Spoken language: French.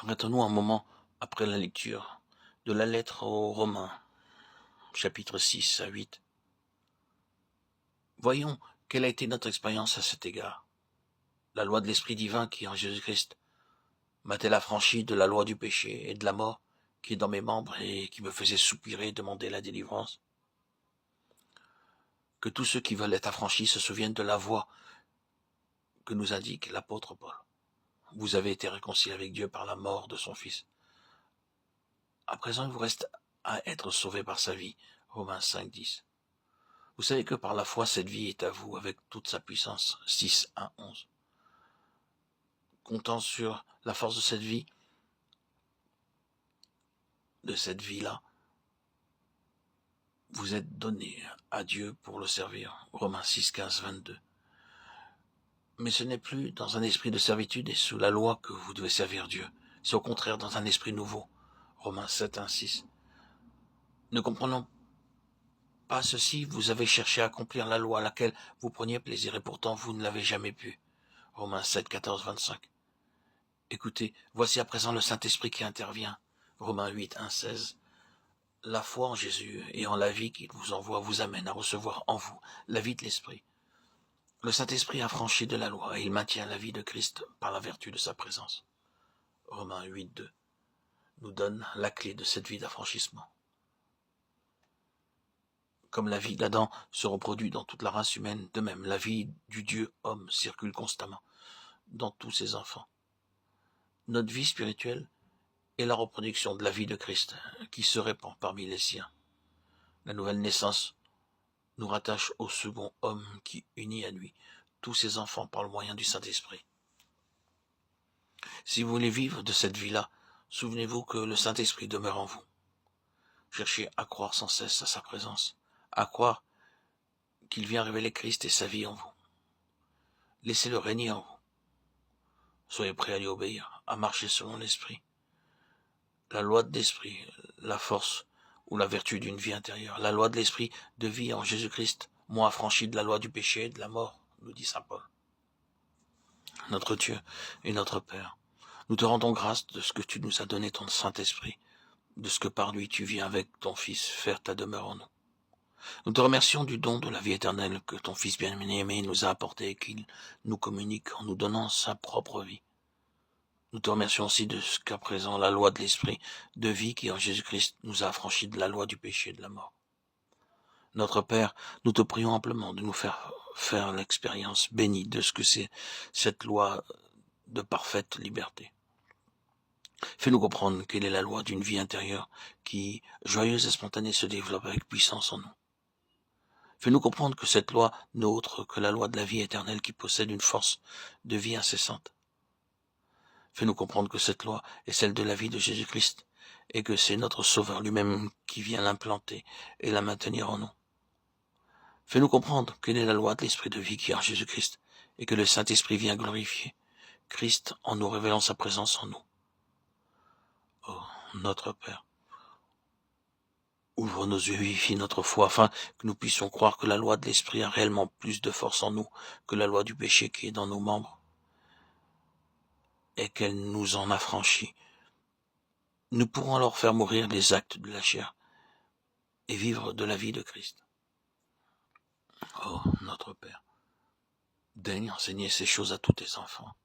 Arrêtons-nous un moment après la lecture de la lettre aux Romains, chapitres 6 à 8. Voyons quelle a été notre expérience à cet égard. La loi de l'Esprit divin qui est en Jésus-Christ m'a-t-elle affranchi de la loi du péché et de la mort qui est dans mes membres et qui me faisait soupirer et demander la délivrance? Que tous ceux qui veulent être affranchis se souviennent de la voie que nous indique l'apôtre Paul. Vous avez été réconciliés avec Dieu par la mort de son Fils. À présent, il vous reste à être sauvés par sa vie. Romains 5, 10. Vous savez que par la foi, cette vie est à vous avec toute sa puissance. 6, 1, 11. Comptant sur la force de cette vie-là, vous êtes donné à Dieu pour le servir. Romains 6, 15, 22. Mais ce n'est plus dans un esprit de servitude et sous la loi que vous devez servir Dieu. C'est au contraire dans un esprit nouveau. Romains 7, 1, 6. Ne comprenons pas ceci, vous avez cherché à accomplir la loi à laquelle vous preniez plaisir et pourtant vous ne l'avez jamais pu. Romains 7, 14, 25. Écoutez, voici à présent le Saint-Esprit qui intervient. Romains 8, 1, 16. La foi en Jésus et en la vie qu'il vous envoie vous amène à recevoir en vous la vie de l'Esprit. Le Saint-Esprit a franchi de la loi et il maintient la vie de Christ par la vertu de sa présence. Romains 8, 2 nous donne la clé de cette vie d'affranchissement. Comme la vie d'Adam se reproduit dans toute la race humaine, de même la vie du Dieu homme circule constamment dans tous ses enfants. Notre vie spirituelle est la reproduction de la vie de Christ qui se répand parmi les siens. La nouvelle naissance nous rattache au second homme qui unit à lui tous ses enfants par le moyen du Saint-Esprit. Si vous voulez vivre de cette vie-là, souvenez-vous que le Saint-Esprit demeure en vous. Cherchez à croire sans cesse à sa présence, à croire qu'il vient révéler Christ et sa vie en vous. Laissez-le régner en vous. Soyez prêts à lui obéir, à marcher selon l'Esprit. La loi de l'Esprit, la force ou la vertu d'une vie intérieure. La loi de l'Esprit de vie en Jésus-Christ, moi affranchi de la loi du péché et de la mort, nous dit saint Paul. Notre Dieu et notre Père, nous te rendons grâce de ce que tu nous as donné ton Saint-Esprit, de ce que par lui tu viens avec ton Fils faire ta demeure en nous. Nous te remercions du don de la vie éternelle que ton Fils bien-aimé nous a apporté et qu'il nous communique en nous donnant sa propre vie. Nous te remercions aussi de ce qu'à présent la loi de l'Esprit de vie qui en Jésus-Christ nous a affranchis de la loi du péché et de la mort. Notre Père, nous te prions amplement de nous faire l'expérience bénie de ce que c'est cette loi de parfaite liberté. Fais-nous comprendre quelle est la loi d'une vie intérieure qui, joyeuse et spontanée, se développe avec puissance en nous. Fais-nous comprendre que cette loi n'est autre que la loi de la vie éternelle qui possède une force de vie incessante. Fais-nous comprendre que cette loi est celle de la vie de Jésus-Christ et que c'est notre Sauveur lui-même qui vient l'implanter et la maintenir en nous. Fais-nous comprendre quelle est la loi de l'Esprit de vie qui est en Jésus-Christ et que le Saint-Esprit vient glorifier Christ en nous révélant sa présence en nous. Oh, notre Père, ouvre nos yeux, vivifie notre foi afin que nous puissions croire que la loi de l'Esprit a réellement plus de force en nous que la loi du péché qui est dans nos membres et qu'elle nous en affranchit. Nous pourrons alors faire mourir les actes de la chair et vivre de la vie de Christ. Oh, notre Père, daigne enseigner ces choses à tous tes enfants.